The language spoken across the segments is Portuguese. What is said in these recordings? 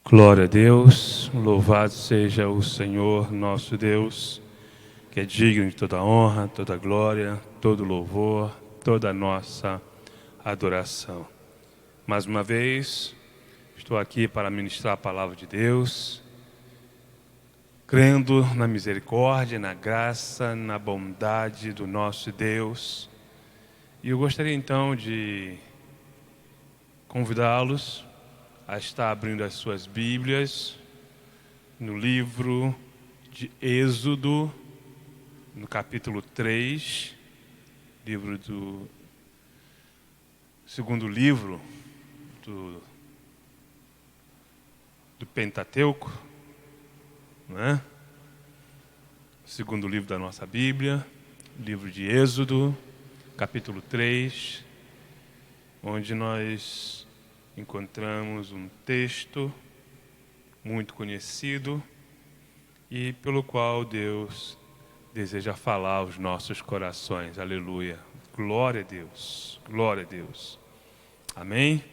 Glória a Deus, louvado seja o Senhor nosso Deus, que é digno de toda honra, toda glória, todo louvor, toda a nossa adoração. Mais uma vez, estou aqui para ministrar a palavra de Deus, crendo na misericórdia, na graça, na bondade do nosso Deus. E eu gostaria então de convidá-los a estar abrindo as suas Bíblias no livro de Êxodo, no capítulo 3, segundo livro do Pentateuco, né? Segundo livro da nossa Bíblia, livro de Êxodo, capítulo 3, onde nós encontramos um texto muito conhecido e pelo qual Deus deseja falar aos nossos corações. Aleluia. Glória a Deus. Glória a Deus. Amém?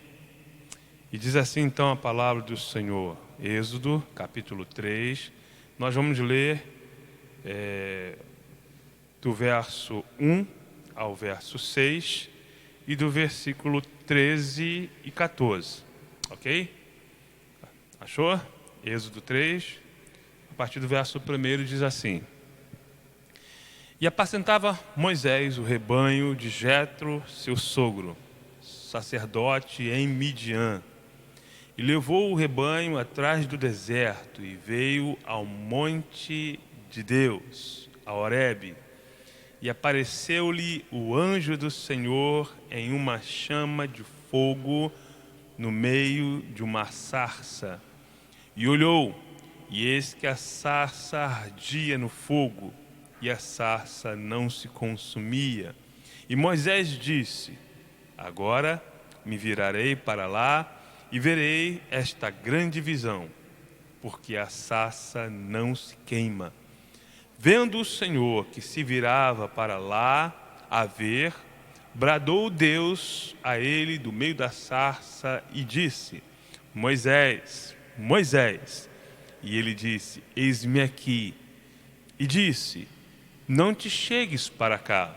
E diz assim então a palavra do Senhor. Êxodo, capítulo 3. Nós vamos ler do verso 1 ao verso 6 e do versículo 13 e 14. Ok? Achou? Êxodo 3, a partir do verso 1 diz assim: E apacentava Moisés o rebanho de Jetro, seu sogro, sacerdote em Midian. E levou o rebanho atrás do deserto e veio ao monte de Deus, a Horebe. E apareceu-lhe o anjo do Senhor em uma chama de fogo no meio de uma sarça. E olhou, e eis que a sarça ardia no fogo, e a sarça não se consumia. E Moisés disse: Agora me virarei para lá e verei esta grande visão, porque a sarça não se queima. Vendo o Senhor que se virava para lá a ver, bradou Deus a ele do meio da sarça e disse: Moisés, Moisés. E ele disse: Eis-me aqui. E disse: Não te chegues para cá.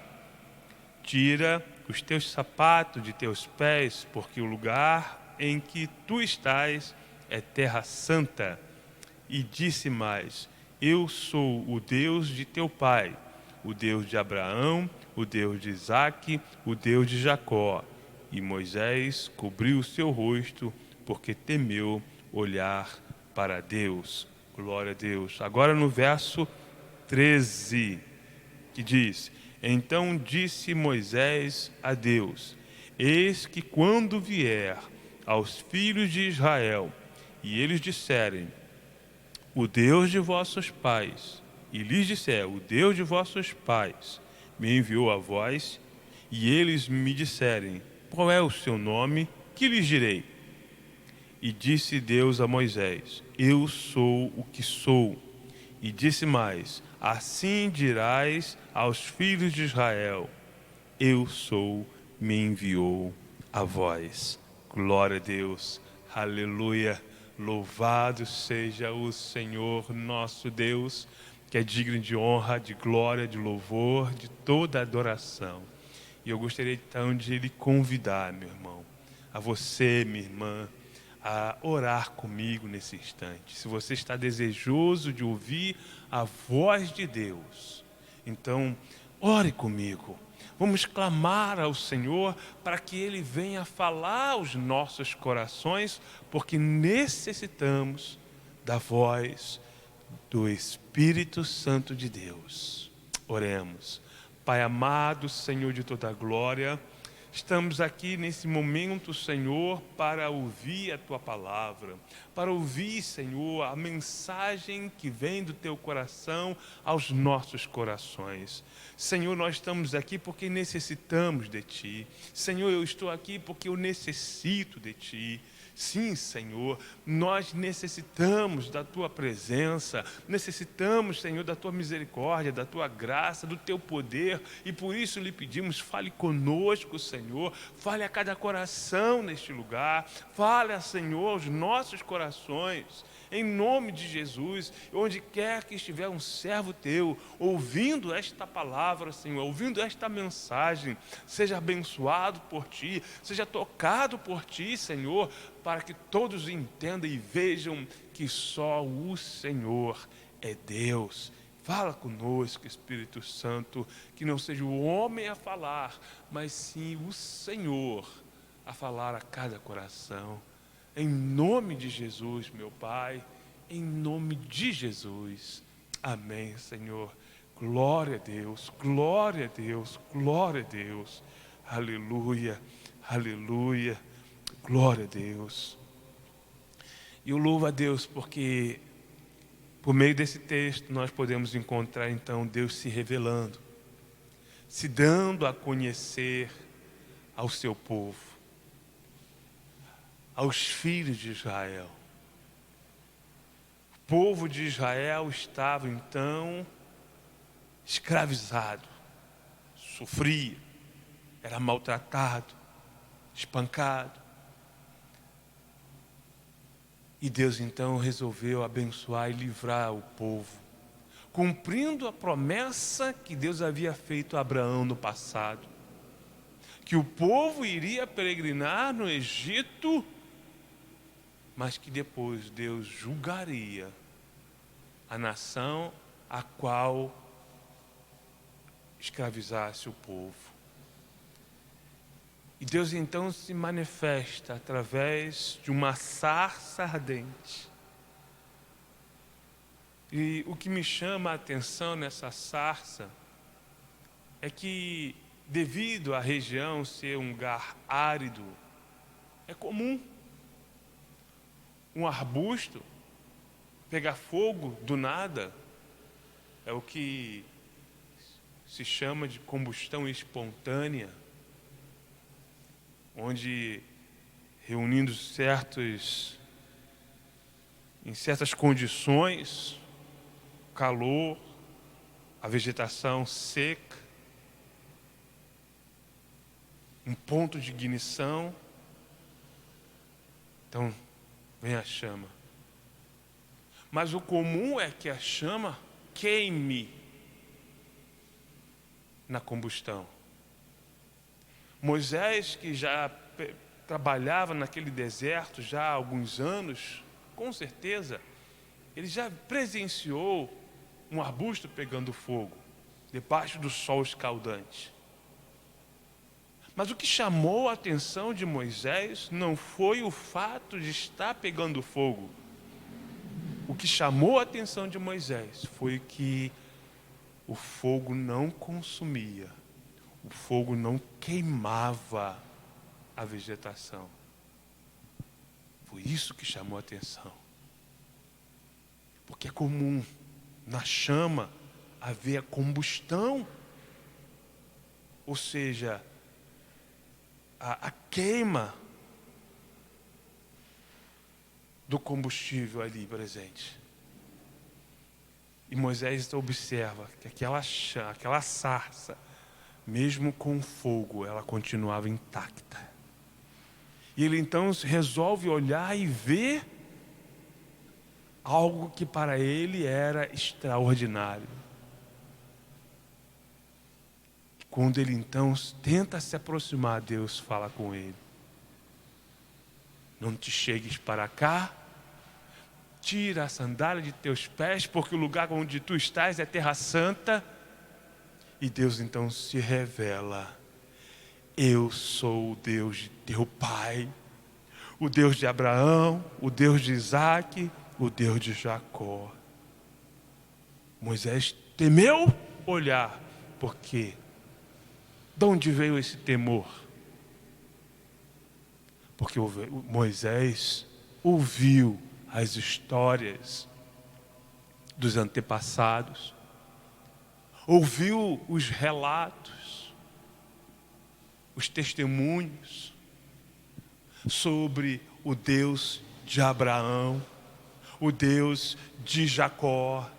Tira os teus sapatos de teus pés, porque o lugar em que tu estás é terra santa. E disse mais: Eu sou o Deus de teu pai, o Deus de Abraão, o Deus de Isaque, o Deus de Jacó. E Moisés cobriu o seu rosto, porque temeu olhar para Deus. Glória a Deus. Agora no verso 13, que diz: Então disse Moisés a Deus: Eis que quando vier aos filhos de Israel, e eles disserem: O Deus de vossos pais, e lhes disser: O Deus de vossos pais me enviou a vós, e eles me disserem: Qual é o seu nome? Que lhes direi? E disse Deus a Moisés: Eu sou o que sou. E disse mais: Assim dirás aos filhos de Israel: Eu sou, me enviou a vós. Glória a Deus. Aleluia. Louvado seja o Senhor nosso Deus, que é digno de honra, de glória, de louvor, de toda adoração. E eu gostaria então de lhe convidar, meu irmão, a você, minha irmã, a orar comigo nesse instante. Se você está desejoso de ouvir a voz de Deus, então ore comigo. Vamos clamar ao Senhor para que Ele venha falar aos nossos corações, porque necessitamos da voz do Espírito Santo de Deus. Oremos. Pai amado, Senhor de toda a glória, estamos aqui nesse momento, Senhor, para ouvir a Tua palavra, para ouvir, Senhor, a mensagem que vem do Teu coração aos nossos corações. Senhor, nós estamos aqui porque necessitamos de Ti. Senhor, eu estou aqui porque eu necessito de Ti. Sim, Senhor, nós necessitamos da Tua presença, necessitamos, Senhor, da Tua misericórdia, da Tua graça, do Teu poder, e por isso lhe pedimos, fale conosco, Senhor, fale a cada coração neste lugar, fale, Senhor, aos nossos corações, em nome de Jesus, onde quer que estiver um servo Teu, ouvindo esta palavra, Senhor, ouvindo esta mensagem, seja abençoado por Ti, seja tocado por Ti, Senhor, para que todos entendam e vejam que só o Senhor é Deus. Fala conosco, Espírito Santo, que não seja o homem a falar, mas sim o Senhor a falar a cada coração. Em nome de Jesus, meu Pai, em nome de Jesus. Amém, Senhor. Glória a Deus, glória a Deus, glória a Deus. Aleluia, aleluia. Glória a Deus. E eu louvo a Deus porque por meio desse texto nós podemos encontrar então Deus se revelando, se dando a conhecer ao seu povo, aos filhos de Israel. O povo de Israel estava então escravizado, sofria, era maltratado, espancado. E Deus então resolveu abençoar e livrar o povo, cumprindo a promessa que Deus havia feito a Abraão no passado, que o povo iria peregrinar no Egito, mas que depois Deus julgaria a nação a qual escravizasse o povo. E Deus então se manifesta através de uma sarça ardente. E o que me chama a atenção nessa sarça é que, devido à região ser um lugar árido, é comum um arbusto pegar fogo do nada. É o que se chama de combustão espontânea, onde, reunindo em certas condições, calor, a vegetação seca, um ponto de ignição, então vem a chama. Mas o comum é que a chama queime na combustão. Moisés, que já trabalhava naquele deserto já há alguns anos, com certeza, ele já presenciou um arbusto pegando fogo, debaixo do sol escaldante. Mas o que chamou a atenção de Moisés não foi o fato de estar pegando fogo. O que chamou a atenção de Moisés foi que o fogo não consumia, o fogo não queimava a vegetação. Foi isso que chamou a atenção. Porque é comum na chama haver a combustão, ou seja, a queima do combustível ali presente. E Moisés observa que aquela sarça, mesmo com fogo, ela continuava intacta. E ele então resolve olhar e ver algo que para ele era extraordinário. Quando ele então tenta se aproximar, Deus fala com ele: não te chegues para cá, tira a sandália de teus pés, porque o lugar onde tu estás é terra santa. E Deus então se revela: eu sou o Deus de teu pai, o Deus de Abraão, o Deus de Isaque, o Deus de Jacó. Moisés temeu olhar, porque de onde veio esse temor? Porque Moisés ouviu as histórias dos antepassados, ouviu os relatos, os testemunhos, sobre o Deus de Abraão, o Deus de Jacó,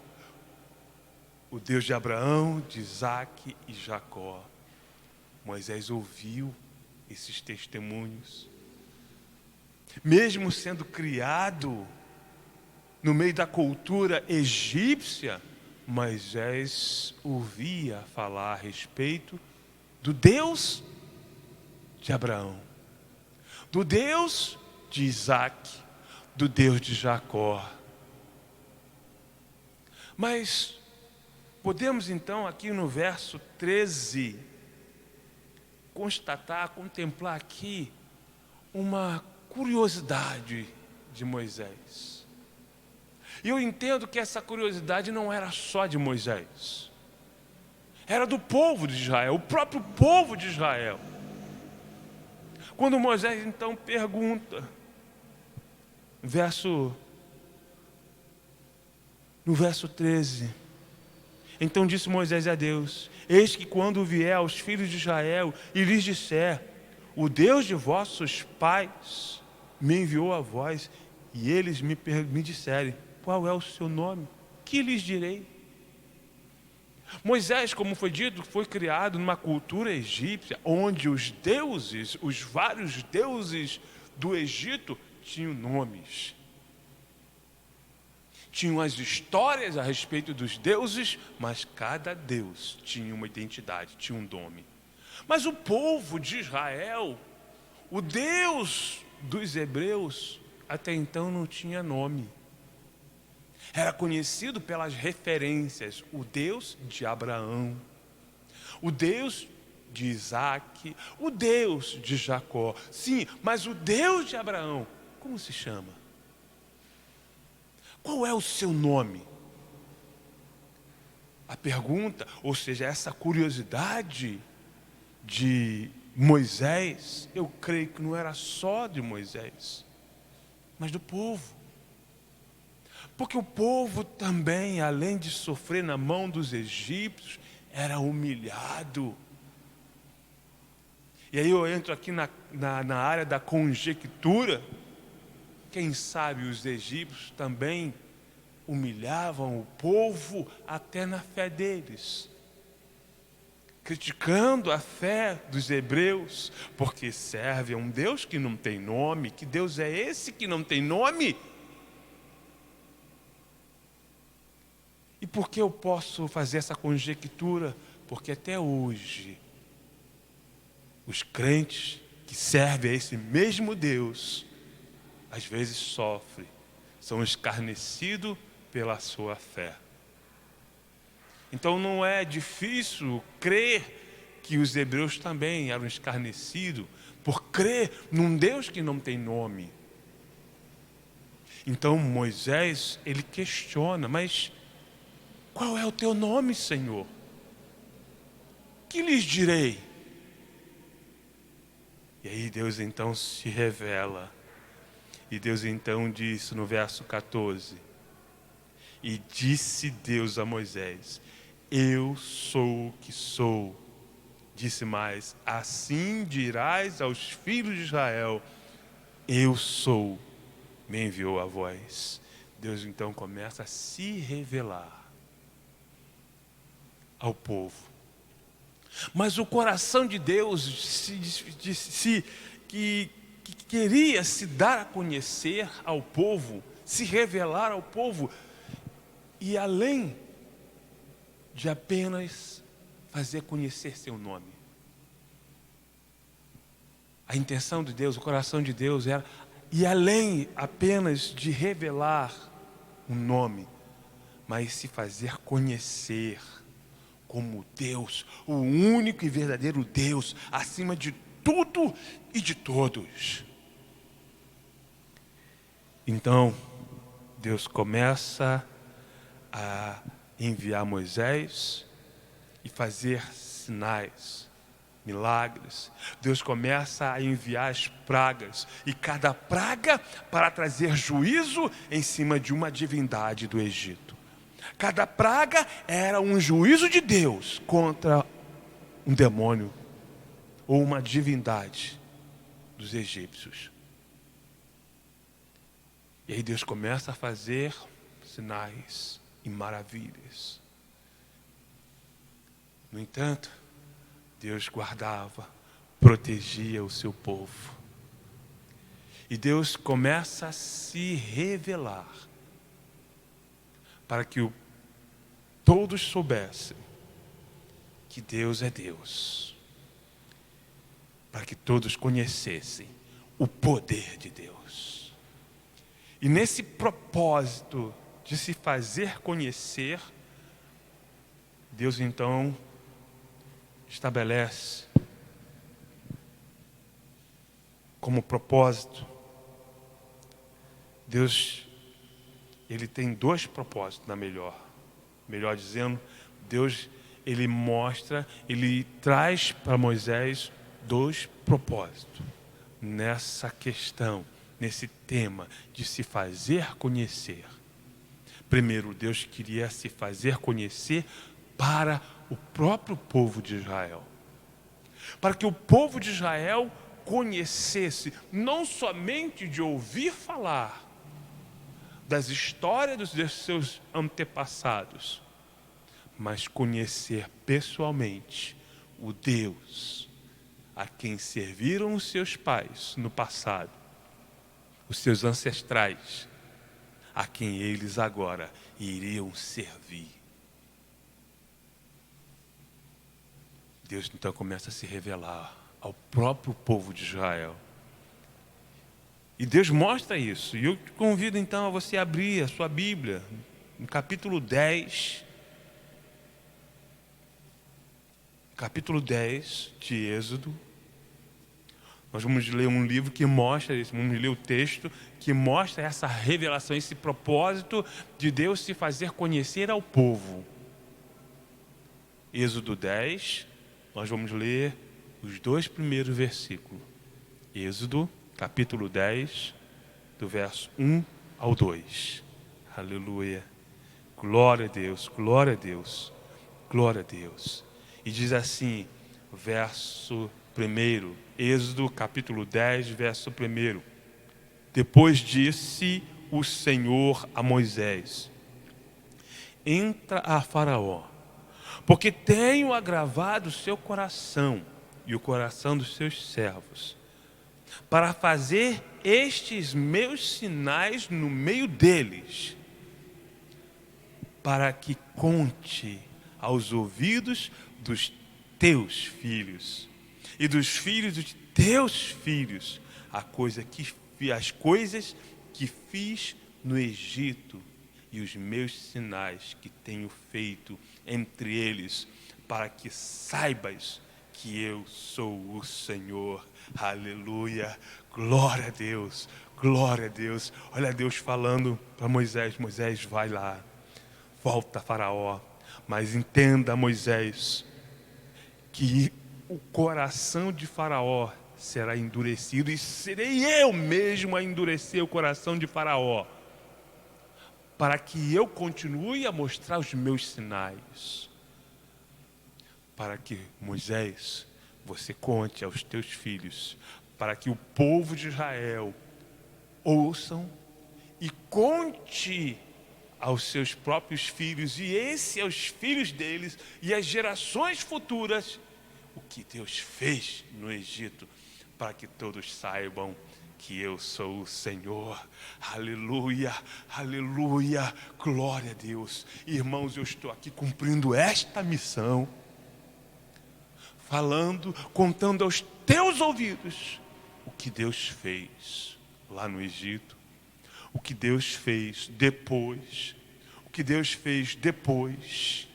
o Deus de Abraão, de Isaque e Jacó. Moisés ouviu esses testemunhos. Mesmo sendo criado no meio da cultura egípcia, Moisés ouvia falar a respeito do Deus de Abraão, do Deus de Isaque, do Deus de Jacó. Mas podemos então aqui no verso 13 contemplar aqui uma curiosidade de Moisés. E eu entendo que essa curiosidade não era só de Moisés, era do povo de Israel, o próprio povo de Israel. Quando Moisés então pergunta, no verso 13, então disse Moisés a Deus: eis que quando vier aos filhos de Israel e lhes disser, o Deus de vossos pais me enviou a vós, e eles me disserem, qual é o seu nome? Que lhes direi? Moisés, como foi dito, foi criado numa cultura egípcia, onde os deuses, os vários deuses do Egito, tinham nomes. Tinham as histórias a respeito dos deuses, mas cada deus tinha uma identidade, tinha um nome. Mas o povo de Israel, o Deus dos hebreus, até então não tinha nome. Era conhecido pelas referências, o Deus de Abraão, o Deus de Isaque, o Deus de Jacó. Sim, mas o Deus de Abraão, como se chama? Qual é o seu nome? A pergunta, ou seja, essa curiosidade de Moisés, eu creio que não era só de Moisés, mas do povo. Porque o povo também, além de sofrer na mão dos egípcios, era humilhado. E aí eu entro aqui na área da conjectura. Quem sabe os egípcios também humilhavam o povo até na fé deles, criticando a fé dos hebreus, porque serve a um Deus que não tem nome. Que Deus é esse que não tem nome? E por que eu posso fazer essa conjectura? Porque até hoje, os crentes que servem a esse mesmo Deus, às vezes sofrem, são escarnecidos pela sua fé. Então não é difícil crer que os hebreus também eram escarnecidos por crer num Deus que não tem nome. Então Moisés, ele questiona, mas qual é o teu nome, Senhor? Que lhes direi? E aí Deus então se revela. E Deus então disse no verso 14: e disse Deus a Moisés: eu sou o que sou. Disse mais: assim dirás aos filhos de Israel: eu sou, me enviou a vós. Deus então começa a se revelar ao povo. Mas o coração de Deus que queria se dar a conhecer ao povo, se revelar ao povo, e além de apenas fazer conhecer seu nome. A intenção de Deus, o coração de Deus era, e além apenas de revelar um nome, mas se fazer conhecer como Deus, o único e verdadeiro Deus, acima de tudo e de todos. Então, Deus começa a enviar Moisés e fazer sinais, milagres. Deus começa a enviar as pragas, e cada praga para trazer juízo em cima de uma divindade do Egito. Cada praga era um juízo de Deus contra um demônio ou uma divindade dos egípcios. E aí Deus começa a fazer sinais e maravilhas. No entanto, Deus guardava, protegia o seu povo. E Deus começa a se revelar para que todos soubessem que Deus é Deus. Para que todos conhecessem o poder de Deus. E nesse propósito de se fazer conhecer, Deus então estabelece como propósito. Deus, ele tem dois propósitos, melhor dizendo, Deus, ele mostra, ele traz para Moisés dois propósitos nessa questão, nesse tema de se fazer conhecer. Primeiro, Deus queria se fazer conhecer para o próprio povo de Israel, para que o povo de Israel conhecesse, não somente de ouvir falar das histórias dos seus antepassados, mas conhecer pessoalmente o Deus a quem serviram os seus pais no passado, os seus ancestrais, a quem eles agora iriam servir. Deus então começa a se revelar ao próprio povo de Israel. E Deus mostra isso. E eu te convido então a você abrir a sua Bíblia, no capítulo 10. Capítulo 10 de Êxodo. Nós vamos ler um livro que mostra isso, vamos ler o texto que mostra essa revelação, esse propósito de Deus se fazer conhecer ao povo. Êxodo 10, nós vamos ler os dois primeiros versículos. Êxodo, capítulo 10, do verso 1 ao 2. Aleluia. Glória a Deus, glória a Deus, glória a Deus. E diz assim, verso 1, Êxodo capítulo 10, verso 1. Depois disse o Senhor a Moisés: entra a Faraó, porque tenho agravado o seu coração e o coração dos seus servos, para fazer estes meus sinais no meio deles, para que conte aos ouvidos dos teus filhos e dos filhos dos teus filhos as coisas que fiz no Egito e os meus sinais que tenho feito entre eles, para que saibas que eu sou o Senhor. Aleluia, glória a Deus, glória a Deus. Olha Deus falando para Moisés: Moisés, vai lá, volta a Faraó, mas entenda, Moisés, que o coração de Faraó será endurecido, e serei eu mesmo a endurecer o coração de Faraó, para que eu continue a mostrar os meus sinais, para que, Moisés, você conte aos teus filhos, para que o povo de Israel ouçam e conte aos seus próprios filhos, e aos filhos deles e às gerações futuras, o que Deus fez no Egito, para que todos saibam que eu sou o Senhor. Aleluia, aleluia, glória a Deus. Irmãos, eu estou aqui cumprindo esta missão, falando, contando aos teus ouvidos o que Deus fez lá no Egito, o que Deus fez depois, o que Deus fez depois,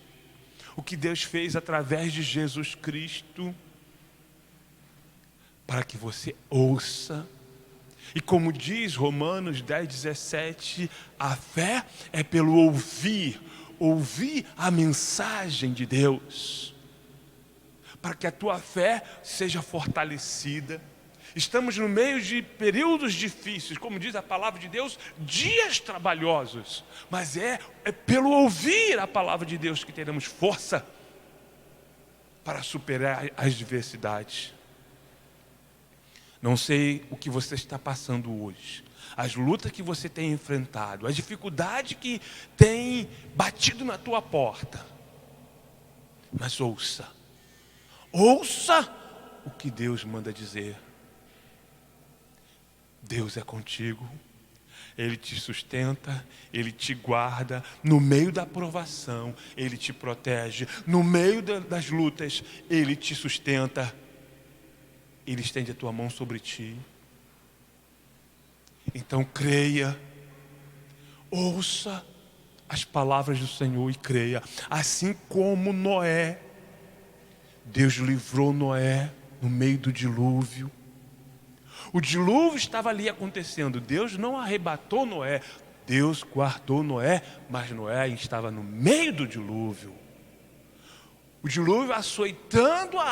o que Deus fez através de Jesus Cristo, para que você ouça. E como diz Romanos 10:17, a fé é pelo ouvir a mensagem de Deus, para que a tua fé seja fortalecida. Estamos no meio de períodos difíceis, como diz a palavra de Deus, dias trabalhosos, mas é pelo ouvir a palavra de Deus que teremos força para superar as adversidades. Não sei o que você está passando hoje, as lutas que você tem enfrentado, as dificuldades que tem batido na tua porta. Mas ouça o que Deus manda dizer. Deus é contigo, Ele te sustenta, Ele te guarda, no meio da provação, Ele te protege, no meio das lutas, Ele te sustenta, Ele estende a tua mão sobre ti. Então creia, ouça as palavras do Senhor e creia. Assim como Noé, Deus livrou Noé no meio do dilúvio. O dilúvio estava ali acontecendo. Deus não arrebatou Noé. Deus guardou Noé, mas Noé estava no meio do dilúvio. O dilúvio açoitando a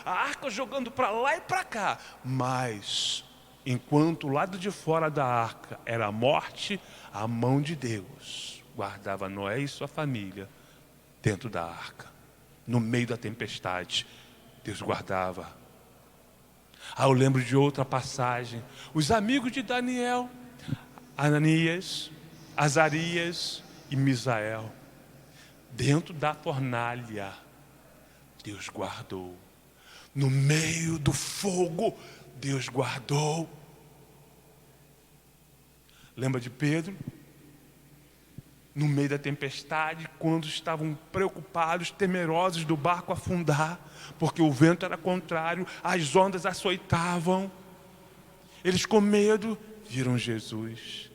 arca jogando para lá e para cá. Mas, enquanto o lado de fora da arca era a morte, a mão de Deus guardava Noé e sua família dentro da arca. No meio da tempestade, Deus guardava. Eu lembro de outra passagem. Os amigos de Daniel, Ananias, Azarias e Misael, dentro da fornalha, Deus guardou. No meio do fogo, Deus guardou. Lembra de Pedro? No meio da tempestade, quando estavam preocupados, temerosos do barco afundar, porque o vento era contrário, as ondas açoitavam. Eles com medo viram Jesus.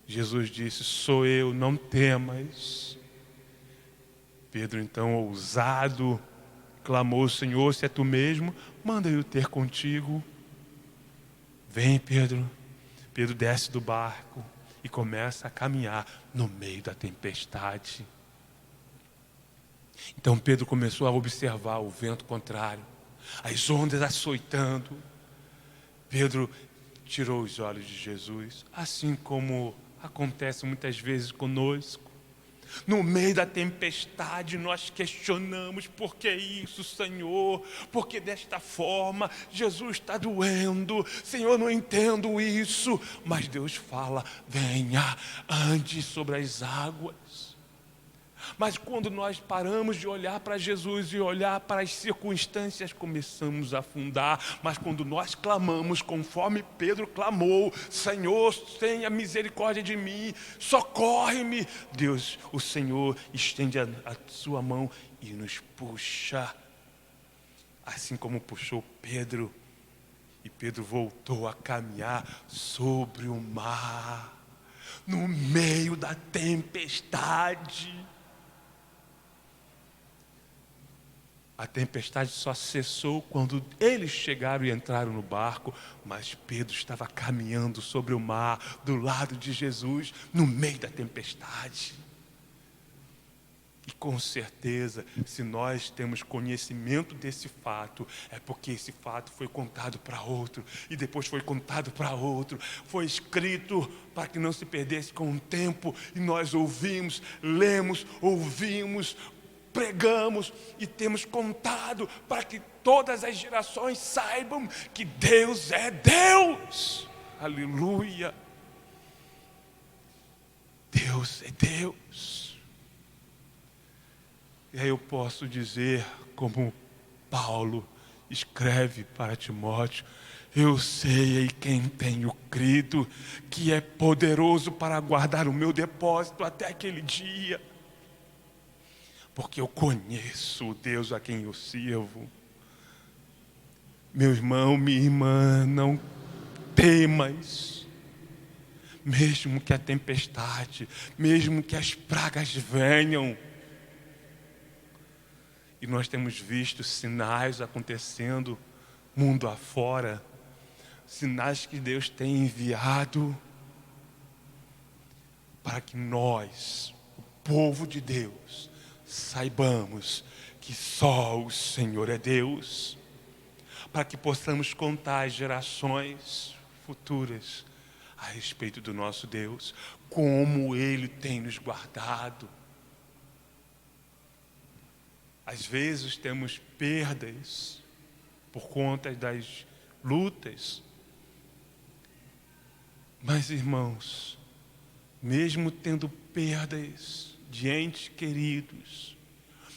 Jesus disse: sou eu, não temas. Pedro então, ousado, clamou: Senhor, se é tu mesmo, manda eu ter contigo. Vem, Pedro. Pedro desce do barco e começa a caminhar no meio da tempestade. Então Pedro começou a observar o vento contrário, as ondas açoitando. Pedro tirou os olhos de Jesus, assim como acontece muitas vezes conosco. No meio da tempestade nós questionamos: por que isso, Senhor? Por que desta forma? Jesus está doendo, Senhor, não entendo isso. Mas Deus fala: venha, ande sobre as águas. Mas quando nós paramos de olhar para Jesus e olhar para as circunstâncias, começamos a afundar. Mas quando nós clamamos, conforme Pedro clamou: Senhor, tenha misericórdia de mim, socorre-me, Deus, o Senhor, estende a sua mão e nos puxa, assim como puxou Pedro. E Pedro voltou a caminhar sobre o mar, no meio da tempestade. A tempestade só cessou quando eles chegaram e entraram no barco, mas Pedro estava caminhando sobre o mar, do lado de Jesus, no meio da tempestade. E com certeza, se nós temos conhecimento desse fato, é porque esse fato foi contado para outro, e depois foi contado para outro, foi escrito para que não se perdesse com o tempo, e nós ouvimos, lemos, ouvimos, pregamos e temos contado para que todas as gerações saibam que Deus é Deus. Aleluia. Deus é Deus. E aí eu posso dizer, como Paulo escreve para Timóteo: eu sei em quem tenho crido, que é poderoso para guardar o meu depósito até aquele dia. Porque eu conheço o Deus a quem eu sirvo. Meu irmão, minha irmã, não temas. Mesmo que a tempestade, mesmo que as pragas venham. E nós temos visto sinais acontecendo mundo afora. Sinais que Deus tem enviado para que nós, o povo de Deus, saibamos que só o Senhor é Deus, para que possamos contar às gerações futuras a respeito do nosso Deus, como Ele tem nos guardado. Às vezes temos perdas por conta das lutas, Mas, irmãos, mesmo tendo perdas de entes queridos,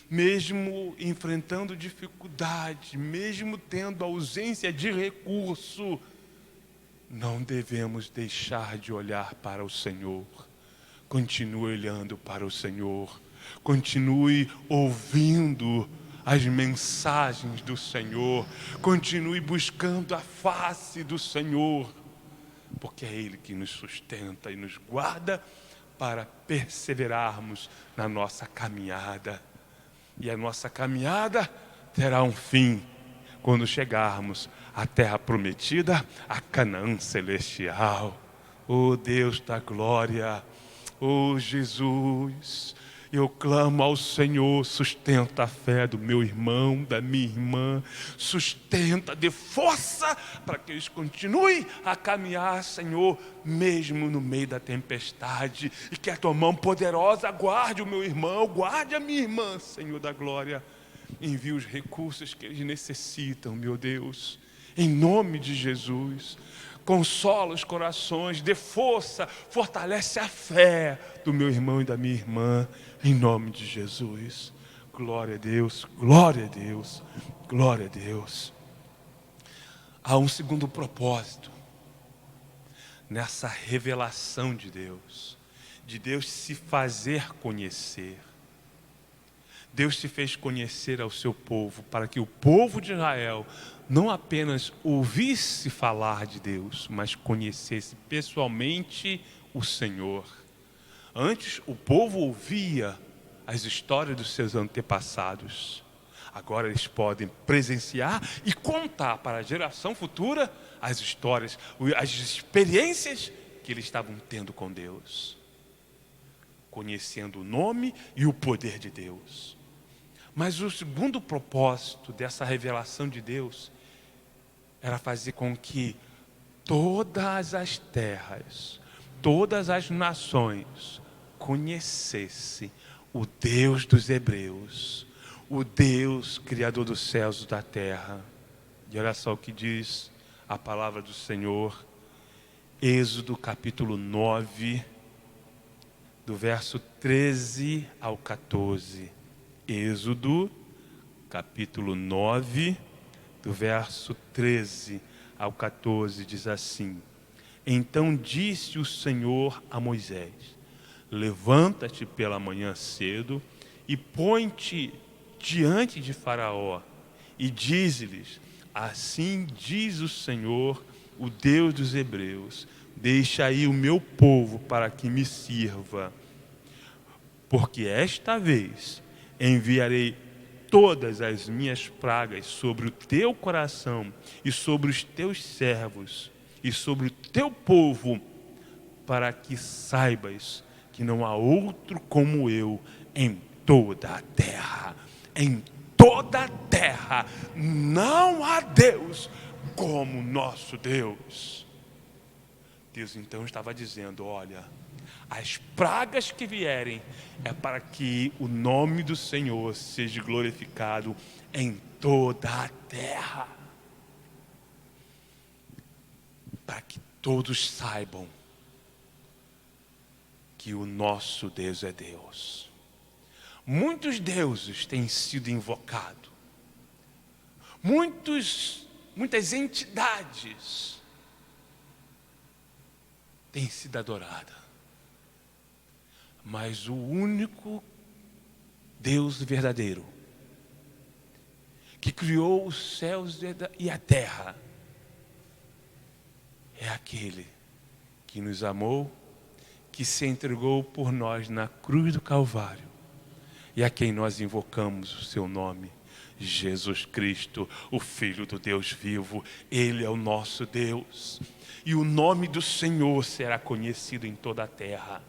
mesmo enfrentando dificuldade, mesmo tendo ausência de recurso, não devemos deixar de olhar para o Senhor. Continue olhando para o Senhor. Continue ouvindo as mensagens do Senhor. Continue buscando a face do Senhor. Porque é Ele que nos sustenta e nos guarda para perseverarmos na nossa caminhada. E a nossa caminhada terá um fim quando chegarmos à terra prometida, a Canaã celestial. Oh Deus da glória, oh Jesus, eu clamo ao Senhor, sustenta a fé do meu irmão, da minha irmã, sustenta, dê força para que eles continuem a caminhar, Senhor, mesmo no meio da tempestade, e que a tua mão poderosa guarde o meu irmão, guarde a minha irmã, Senhor da glória. Envie os recursos que eles necessitam, meu Deus, em nome de Jesus. Consola os corações, dê força, fortalece a fé do meu irmão e da minha irmã, em nome de Jesus. Glória a Deus, glória a Deus, glória a Deus. Há um segundo propósito nessa revelação de Deus se fazer conhecer. Deus se fez conhecer ao seu povo, para que o povo de Israel não apenas ouvisse falar de Deus, mas conhecesse pessoalmente o Senhor. Antes o povo ouvia as histórias dos seus antepassados. Agora eles podem presenciar e contar para a geração futura as histórias, as experiências que eles estavam tendo com Deus. Conhecendo o nome e o poder de Deus. Mas o segundo propósito dessa revelação de Deus era fazer com que todas as terras, todas as nações conhecessem o Deus dos hebreus, o Deus criador dos céus e da terra. E olha só o que diz a palavra do Senhor, Êxodo capítulo 9, do verso 13 ao 14. Êxodo, capítulo 9, do verso 13 ao 14, diz assim: Então disse o Senhor a Moisés: Levanta-te pela manhã cedo e põe-te diante de Faraó e dize-lhes: Assim diz o Senhor, o Deus dos hebreus: Deixa aí o meu povo para que me sirva, porque esta vez enviarei todas as minhas pragas sobre o teu coração e sobre os teus servos e sobre o teu povo, para que saibas que não há outro como eu em toda a terra. Em toda a terra não há Deus como nosso Deus. Deus então estava dizendo: olha, as pragas que vierem é para que o nome do Senhor seja glorificado em toda a terra. Para que todos saibam que o nosso Deus é Deus. Muitos deuses têm sido invocados. Muitas entidades têm sido adoradas. Mas o único Deus verdadeiro, que criou os céus e a terra, é aquele que nos amou, que se entregou por nós na cruz do Calvário, e a quem nós invocamos o seu nome, Jesus Cristo, o Filho do Deus vivo. Ele é o nosso Deus, e o nome do Senhor será conhecido em toda a terra.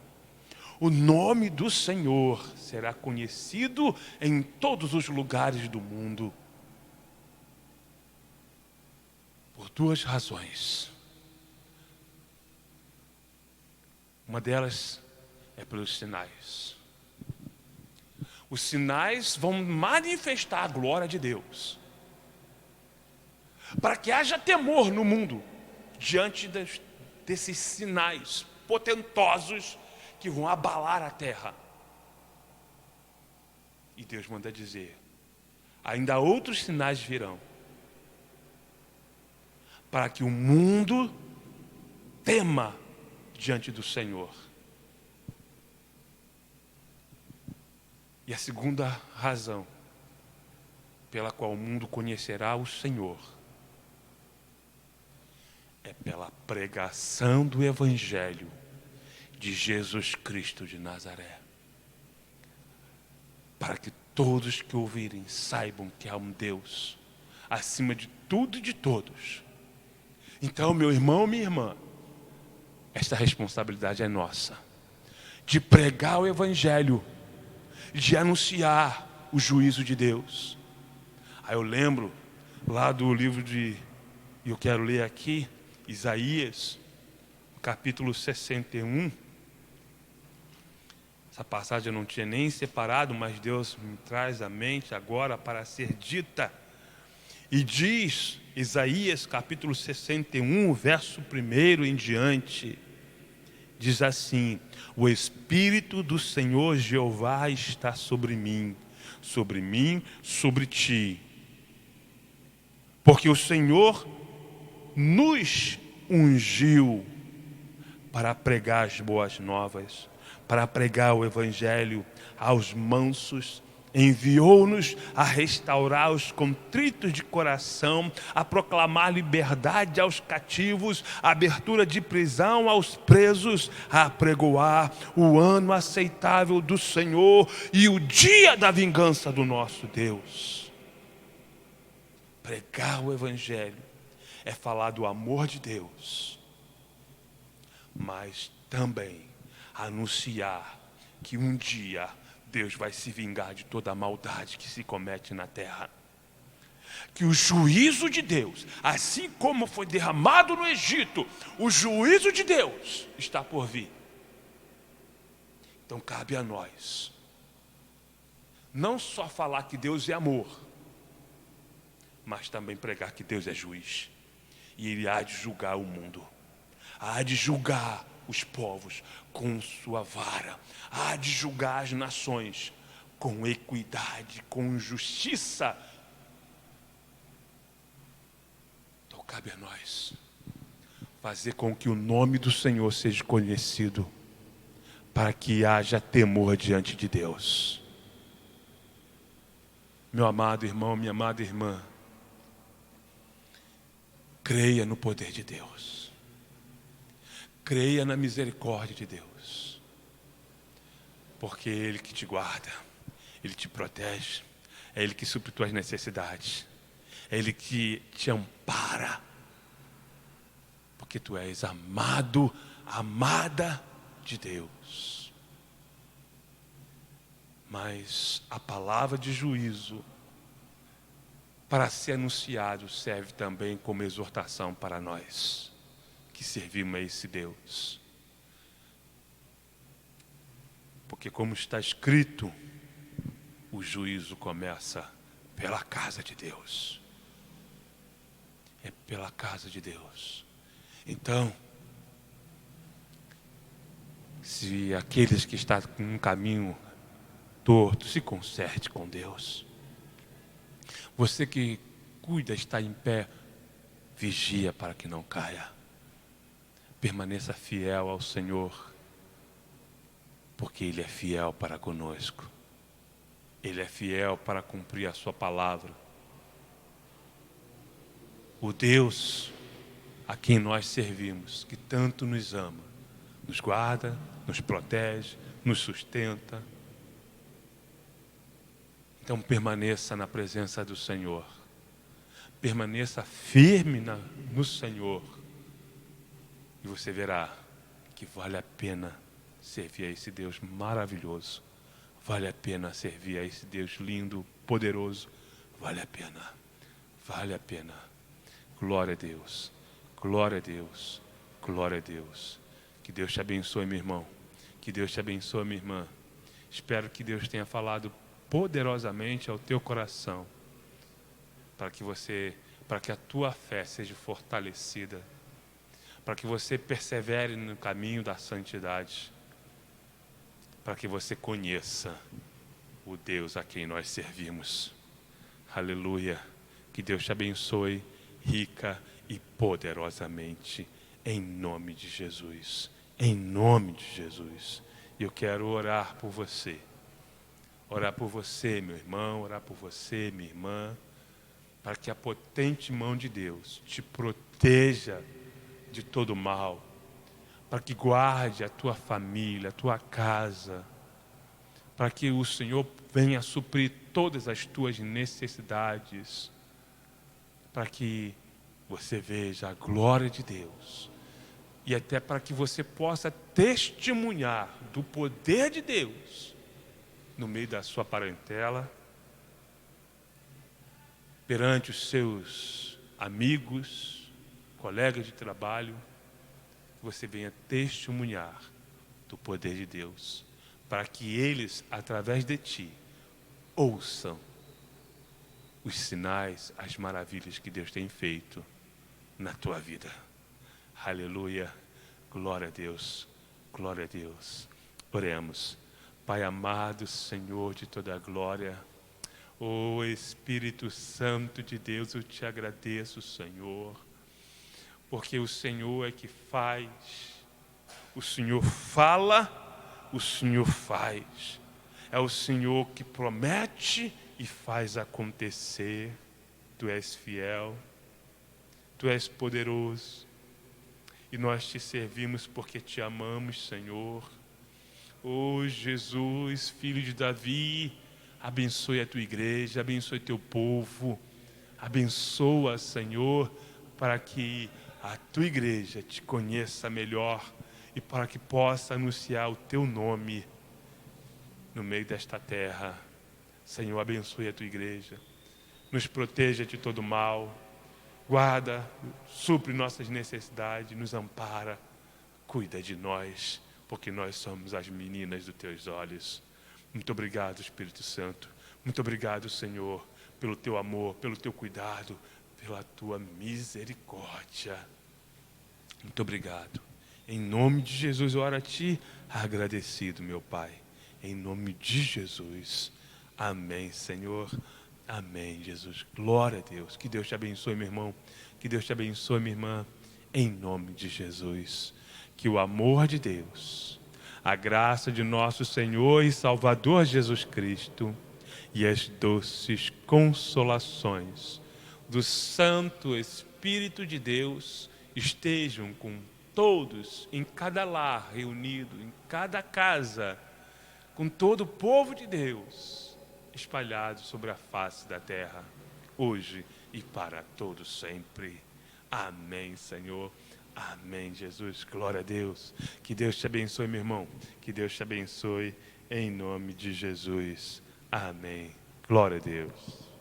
O nome do Senhor será conhecido em todos os lugares do mundo. Por duas razões. Uma delas é pelos sinais. Os sinais vão manifestar a glória de Deus, para que haja temor no mundo diante desses sinais potentosos que vão abalar a terra. E Deus manda dizer: ainda outros sinais virão, para que o mundo tema diante do Senhor. E a segunda razão pela qual o mundo conhecerá o Senhor é pela pregação do Evangelho de Jesus Cristo de Nazaré. Para que todos que ouvirem saibam que há um Deus acima de tudo e de todos. Então, meu irmão, minha irmã, esta responsabilidade é nossa, de pregar o Evangelho, de anunciar o juízo de Deus. Aí eu lembro lá do livro eu quero ler aqui, Isaías, capítulo 61. Essa passagem eu não tinha nem separado, mas Deus me traz à mente agora para ser dita. E diz, Isaías capítulo 61, verso 1 em diante, diz assim: o Espírito do Senhor Jeová está sobre mim, sobre ti. Porque o Senhor nos ungiu para pregar as boas novas, para pregar o Evangelho aos mansos, enviou-nos a restaurar os contritos de coração, a proclamar liberdade aos cativos, a abertura de prisão aos presos, a apregoar o ano aceitável do Senhor e o dia da vingança do nosso Deus. Pregar o Evangelho é falar do amor de Deus, mas também anunciar que um dia Deus vai se vingar de toda a maldade que se comete na terra. Que o juízo de Deus, assim como foi derramado no Egito, o juízo de Deus está por vir. Então cabe a nós não só falar que Deus é amor, mas também pregar que Deus é juiz. E Ele há de julgar o mundo, há de julgar os povos com sua vara, há de julgar as nações com equidade, com justiça. Então cabe a nós fazer com que o nome do Senhor seja conhecido, para que haja temor diante de Deus. Meu amado irmão, minha amada irmã, creia no poder de Deus. Creia na misericórdia de Deus. Porque é Ele que te guarda, Ele te protege, é Ele que supre tuas necessidades, é Ele que te ampara. Porque tu és amado, amada de Deus. Mas a palavra de juízo, para ser anunciado, serve também como exortação para nós que servimos a esse Deus. Porque como está escrito, o juízo começa pela casa de Deus. É pela casa de Deus. Então, se aqueles que estão com um caminho torto, se conserte com Deus. Você que cuida, está em pé, vigia para que não caia. Permaneça fiel ao Senhor, porque Ele é fiel para conosco. Ele é fiel para cumprir a sua palavra. O Deus a quem nós servimos, que tanto nos ama, nos guarda, nos protege, nos sustenta. Então permaneça na presença do Senhor. Permaneça firme no Senhor. E você verá que vale a pena servir a esse Deus maravilhoso. Vale a pena servir a esse Deus lindo, poderoso. Vale a pena. Vale a pena. Glória a Deus. Glória a Deus. Glória a Deus. Que Deus te abençoe, meu irmão. Que Deus te abençoe, minha irmã. Espero que Deus tenha falado poderosamente ao teu coração, para que a tua fé seja fortalecida, para que você persevere no caminho da santidade, para que você conheça o Deus a quem nós servimos. Aleluia. Que Deus te abençoe rica e poderosamente, em nome de Jesus. Em nome de Jesus. E eu quero orar por você. Orar por você, meu irmão, orar por você, minha irmã, para que a potente mão de Deus te proteja de todo mal, para que guarde a tua família, a tua casa, para que o Senhor venha suprir todas as tuas necessidades, para que você veja a glória de Deus, e até para que você possa testemunhar do poder de Deus no meio da sua parentela, perante os seus amigos, colegas de trabalho, você venha testemunhar do poder de Deus, para que eles, através de ti, ouçam os sinais, as maravilhas que Deus tem feito na tua vida. Aleluia, glória a Deus, glória a Deus. Oremos. Pai amado, Senhor de toda a glória, ó Espírito Santo de Deus, eu te agradeço, Senhor, porque o Senhor é que faz, o Senhor fala, o Senhor faz. É o Senhor que promete e faz acontecer. Tu és fiel, Tu és poderoso, e nós te servimos porque te amamos, Senhor. Oh Jesus, Filho de Davi, abençoe a Tua igreja, abençoe Teu povo, abençoa, Senhor, para que a Tua igreja te conheça melhor e para que possa anunciar o Teu nome no meio desta terra. Senhor, abençoe a Tua igreja, nos proteja de todo mal, guarda, supre nossas necessidades, nos ampara, cuida de nós, porque nós somos as meninas dos Teus olhos. Muito obrigado, Espírito Santo. Muito obrigado, Senhor, pelo Teu amor, pelo Teu cuidado, pela Tua misericórdia. Muito obrigado. Em nome de Jesus, eu oro a Ti, agradecido, meu Pai. Em nome de Jesus. Amém, Senhor. Amém, Jesus. Glória a Deus. Que Deus te abençoe, meu irmão. Que Deus te abençoe, minha irmã. Em nome de Jesus. Que o amor de Deus, a graça de nosso Senhor e Salvador Jesus Cristo e as doces consolações do Santo Espírito de Deus estejam com todos, em cada lar reunido, em cada casa, com todo o povo de Deus espalhado sobre a face da terra, hoje e para todos sempre. Amém, Senhor. Amém, Jesus. Glória a Deus. Que Deus te abençoe, meu irmão. Que Deus te abençoe em nome de Jesus. Amém. Glória a Deus.